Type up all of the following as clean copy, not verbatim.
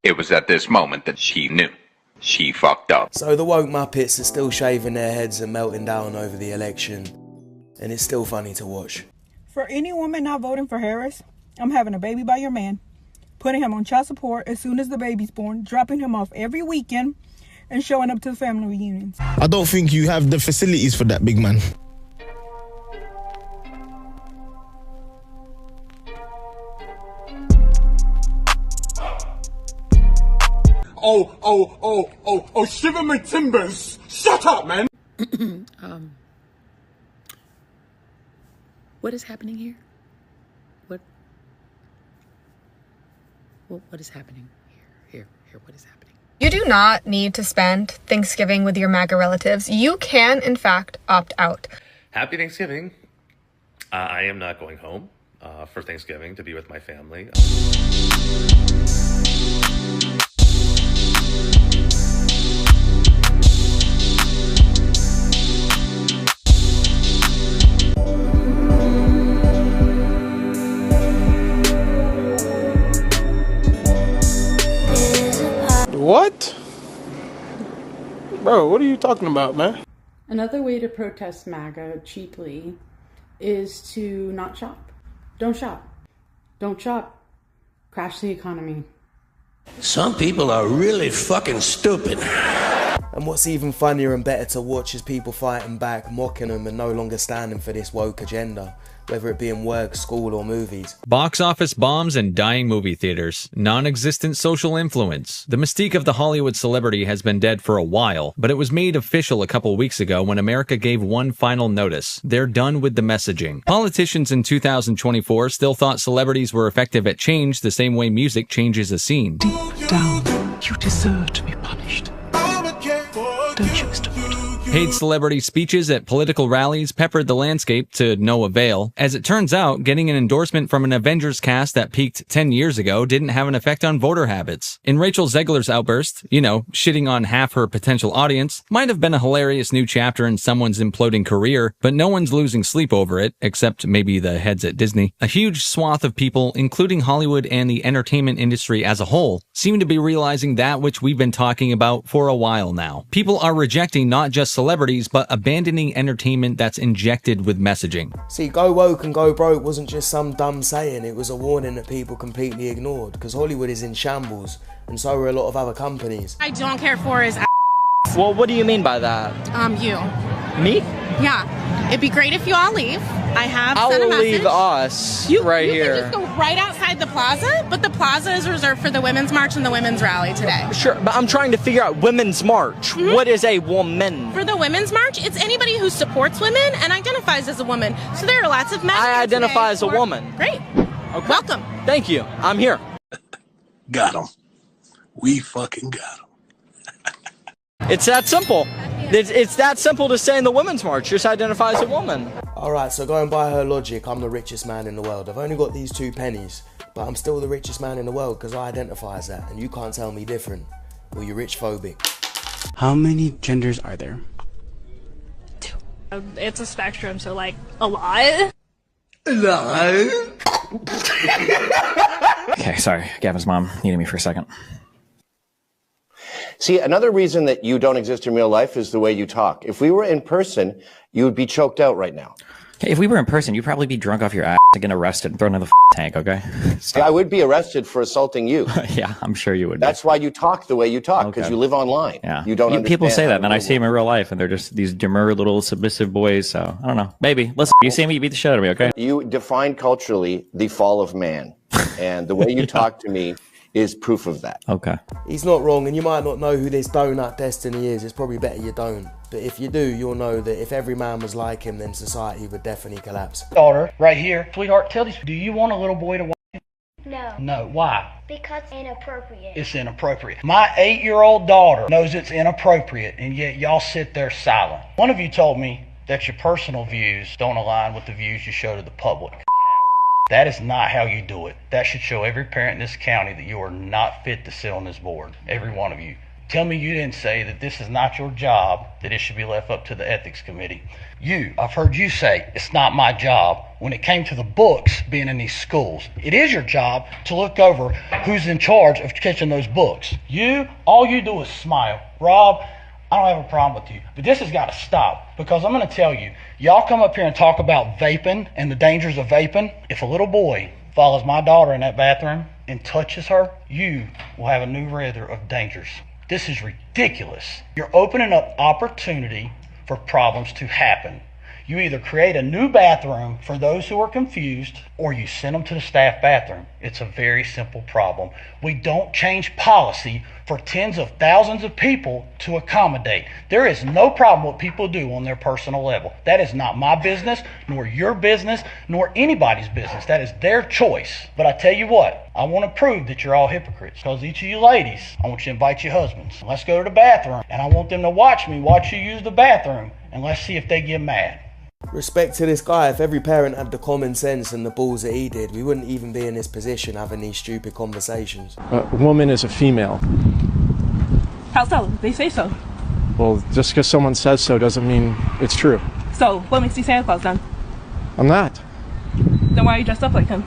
It was at this moment that she knew. She fucked up. So the woke Muppets are still shaving their heads and melting down over the election. And it's still funny to watch. For any woman not voting for Harris, I'm having a baby by your man, putting him on child support as soon as the baby's born, dropping him off every weekend, and showing up to the family reunions. I don't think you have the facilities for that, big man. Oh, shiver my timbers! Shut up, man! What is happening here? What is happening here? What is happening? You do not need to spend Thanksgiving with your MAGA relatives. You can, in fact, opt out. Happy Thanksgiving. I am not going home for Thanksgiving to be with my family. What? Bro, what are you talking about, man? Another way to protest MAGA cheaply is to not shop. Don't shop. Don't shop. Crash the economy. Some people are really fucking stupid. And what's even funnier and better to watch is people fighting back, mocking them and no longer standing for this woke agenda, whether it be in work, school or movies. Box office bombs and dying movie theaters. Non-existent social influence. The mystique of the Hollywood celebrity has been dead for a while, but it was made official a couple weeks ago when America gave one final notice. They're done with the messaging. Politicians in 2024 still thought celebrities were effective at change the same way music changes a scene. Deep down, you deserve to be punished. Don't you, Mr. Wood? Paid celebrity speeches at political rallies peppered the landscape to no avail. As it turns out, getting an endorsement from an Avengers cast that peaked 10 years ago didn't have an effect on voter habits. In Rachel Zegler's outburst, shitting on half her potential audience, might have been a hilarious new chapter in someone's imploding career, but no one's losing sleep over it, except maybe the heads at Disney. A huge swath of people, including Hollywood and the entertainment industry as a whole, seem to be realizing that which we've been talking about for a while now. People are rejecting not just celebrities, but abandoning entertainment that's injected with messaging. See, go woke and go broke wasn't just some dumb saying, it was a warning that people completely ignored, because Hollywood is in shambles, and so are a lot of other companies. I don't care for is Well, what do you mean by that? you. Me? Yeah. It'd be great if you all leave. I have sent a I'll message. leave us right here. You can just go right outside the plaza, but the plaza is reserved for the Women's March and the Women's Rally today. Sure, but I'm trying to figure out Women's March. Mm-hmm. What is a woman? For the Women's March, it's anybody who supports women and identifies as a woman. So there are lots of men. I identify as a woman. Great. Okay. Welcome. Thank you. I'm here. Got him. We fucking got him. It's that simple. It's that simple to say in the Women's March. Just identify as a woman. Alright, so going by her logic, I'm the richest man in the world. I've only got these 2 pennies, but I'm still the richest man in the world because I identify as that, and you can't tell me different. Or you're rich phobic. How many genders are there? 2. It's a spectrum, so like a lot. Okay, sorry. Gavin's mom needed me for a second. See, another reason that you don't exist in real life is the way you talk. If we were in person, you would be choked out right now. Okay, if we were in person, you'd probably be drunk off your ass and get arrested and thrown in the tank, okay? Yeah, I would be arrested for assaulting you. Yeah, I'm sure you would. That's why you talk the way you talk, because you live online. Yeah. You don't understand. People say that, and then I see them in real life, and they're just these demure little submissive boys, so I don't know. Maybe. Listen, you see me, you beat the shit out of me, okay? You define culturally the fall of man, and the way you talk to me is proof of that. Okay. He's not wrong, and you might not know who this donut Destiny is. It's probably better you don't. But if you do, you'll know that if every man was like him, then society would definitely collapse. Daughter, right here. Sweetheart, tell these, do you want a little boy to watch? No. No, why? Because it's inappropriate. It's inappropriate. My 8-year-old daughter knows it's inappropriate, and yet y'all sit there silent. One of you told me that your personal views don't align with the views you show to the public. That is not how you do it. That should show every parent in this county that you are not fit to sit on this board. Every one of you. Tell me you didn't say that this is not your job, that it should be left up to the ethics committee. I've heard you say it's not my job when it came to the books being in these schools. It is your job to look over who's in charge of catching those books. All you do is smile. Rob, I don't have a problem with you, but this has got to stop, because I'm going to tell you, y'all come up here and talk about vaping and the dangers of vaping. If a little boy follows my daughter in that bathroom and touches her, you will have a new radar of dangers. This is ridiculous. You're opening up opportunity for problems to happen. You either create a new bathroom for those who are confused, or you send them to the staff bathroom. It's a very simple problem. We don't change policy for tens of thousands of people to accommodate. There is no problem what people do on their personal level. That is not my business, nor your business, nor anybody's business. That is their choice. But I tell you what, I want to prove that you're all hypocrites, because each of you ladies, I want you to invite your husbands. Let's go to the bathroom, and I want them to watch me watch you use the bathroom, and let's see if they get mad. Respect to this guy. If every parent had the common sense and the balls that he did, we wouldn't even be in this position having these stupid conversations. A woman is a female. How so? They say so. Well, just because someone says so doesn't mean it's true. So, what makes you Santa Claus then? I'm not. Then why are you dressed up like him?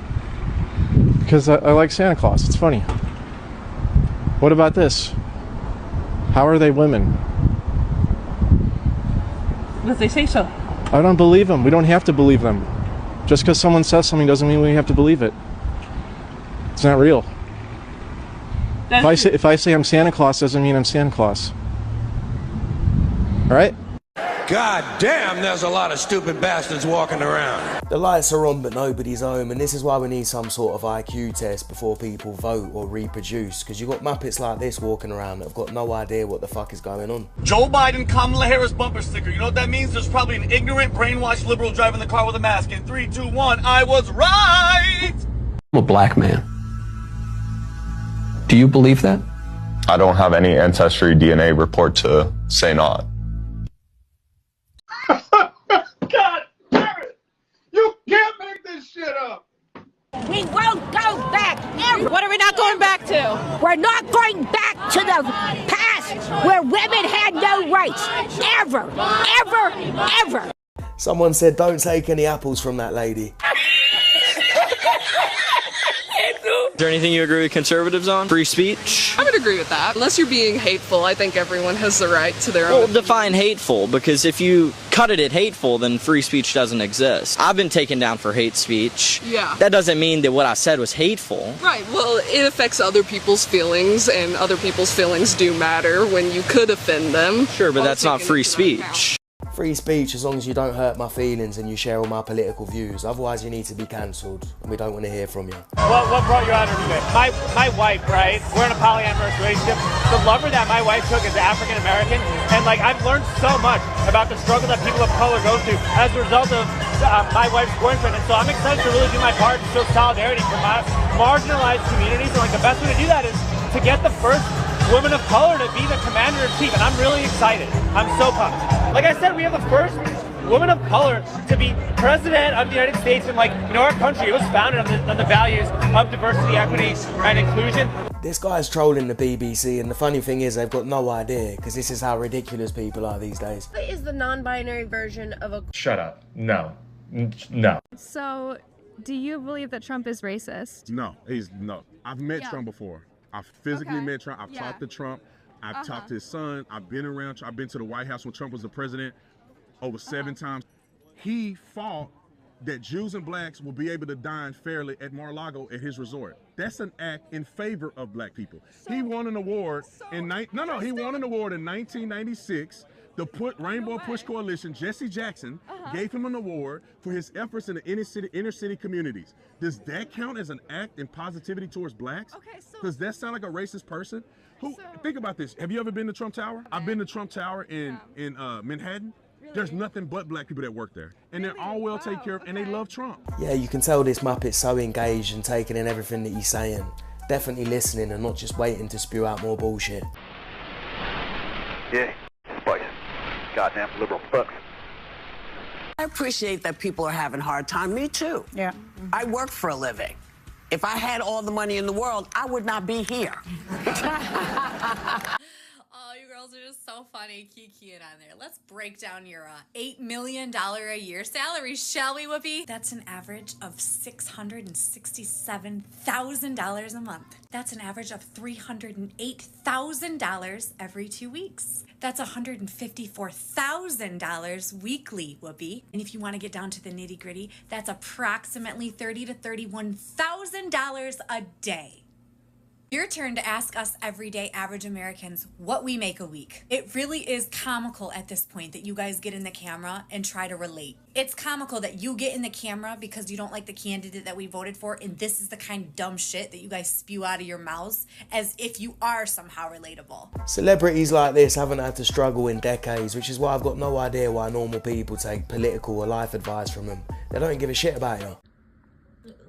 Because I like Santa Claus. It's funny. What about this? How are they women? Because they say so. I don't believe them. We don't have to believe them. Just because someone says something doesn't mean we have to believe it. It's not real. If I say I'm Santa Claus, doesn't mean I'm Santa Claus. All right? God damn, there's a lot of stupid bastards walking around. The lights are on but nobody's home, and this is why we need some sort of IQ test before people vote or reproduce, because you've got muppets like this walking around that have got no idea what the fuck is going on. Joe Biden, Kamala Harris bumper sticker. You know what that means? There's probably an ignorant, brainwashed liberal driving the car with a mask. In 3, 2, 1, I was right! I'm a black man. Do you believe that? I don't have any ancestry DNA report to say not. God damn it! You can't make this shit up! We won't go back ever. What are we not going back to? We're not going back to the past where women had no rights. Ever, ever, ever. Someone said don't take any apples from that lady. Is there anything you agree with conservatives on? Free speech? I would agree with that. Unless you're being hateful, I think everyone has the right to their own. Well, define hateful, because if you cut it at hateful, then free speech doesn't exist. I've been taken down for hate speech. Yeah. That doesn't mean that what I said was hateful. Right, well, it affects other people's feelings, and other people's feelings do matter when you could offend them. Sure, but that's not free speech. Free speech as long as you don't hurt my feelings and you share all my political views. Otherwise you need to be cancelled, and we don't want to hear from you. What brought you out here today? My wife, right? We're in a polyamorous relationship. The lover that my wife took is African American, and like I've learned so much about the struggle that people of color go through as a result of my wife's boyfriend. And so I'm excited to really do my part to show solidarity for my marginalized communities. And like the best way to do that is to get the first woman of color to be the commander-in-chief, and I'm really excited. I'm so pumped. Like I said, we have the first woman of color to be president of the United States, and like, you know, our country, it was founded on the values of diversity, equity, and inclusion. This guy's trolling the BBC, and the funny thing is they've got no idea, because this is how ridiculous people are these days. What is the non-binary version of a... Shut up. No. No. So, do you believe that Trump is racist? No. I've met Trump before. I've physically met Trump. I've talked to Trump. I've talked to his son. I've been around. I've been to the White House when Trump was the president over 7 times. He fought that Jews and blacks will be able to dine fairly at Mar-a-Lago at his resort. That's an act in favor of black people. He won an award he won an award in 1996. The Rainbow Push Coalition, Jesse Jackson, gave him an award for his efforts in the inner city communities. Does that count as an act in positivity towards blacks? Does that sound like a racist person? Think about this. Have you ever been to Trump Tower? I've been to Trump Tower in Manhattan. Really? There's nothing but black people that work there. And they're all well taken care of, and they love Trump. Yeah, you can tell this Muppet's so engaged and taking in everything that he's saying. Definitely listening and not just waiting to spew out more bullshit. Yeah, boy. Goddamn liberal fucks. I appreciate that people are having a hard time. Me too. Yeah. I work for a living. If I had all the money in the world, I would not be here. girls are just so funny kikiing on there. Let's break down your $8 million a year salary, shall we, Whoopi? That's an average of $667,000 a month. That's an average of $308,000 every 2 weeks. That's $154,000 weekly, Whoopi. And if you want to get down to the nitty gritty, that's approximately $30,000 to $31,000 a day. Your turn to ask us everyday average Americans what we make a week. It really is comical at this point that you guys get in the camera and try to relate. It's comical that you get in the camera because you don't like the candidate that we voted for, and this is the kind of dumb shit that you guys spew out of your mouths as if you are somehow relatable. Celebrities like this haven't had to struggle in decades, which is why I've got no idea why normal people take political or life advice from them. They don't give a shit about you.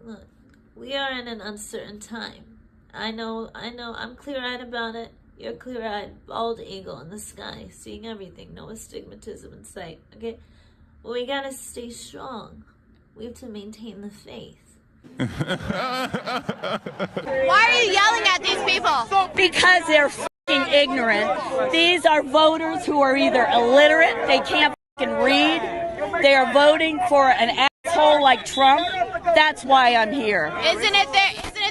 Look, we are in an uncertain time. I know, I'm clear-eyed about it. You're clear-eyed, bald eagle in the sky, seeing everything, no astigmatism in sight, okay? But we gotta stay strong. We have to maintain the faith. Why are you yelling at these people? Because they're f***ing ignorant. These are voters who are either illiterate, they can't f***ing read, they are voting for an asshole like Trump. That's why I'm here. Isn't it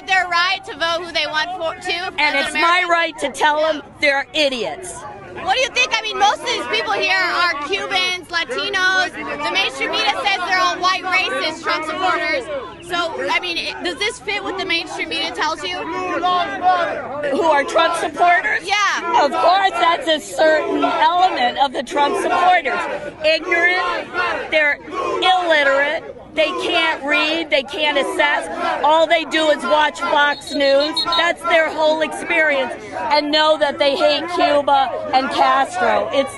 their right to vote who they want to? And it's my right to tell them they're idiots. What do you think? I mean, most of these people here are Cubans, Latinos. The mainstream media says they're all white racist Trump supporters. So, I mean, does this fit what the mainstream media tells you? Who are Trump supporters? Yeah. Of course, that's a certain element of the Trump supporters. Ignorant, they're illiterate, they can't read, they can't assess. All they do is watch Fox News. That's their whole experience. And know that they hate Cuba and Castro. It's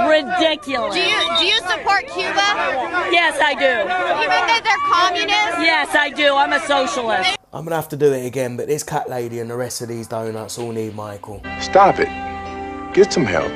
ridiculous. Do you support Cuba? Yes, I do. Even though they're communists? Yes, I do. I'm a socialist. I'm gonna have to do it again, but this cat lady and the rest of these donuts all need Michael. Stop it. Get some help.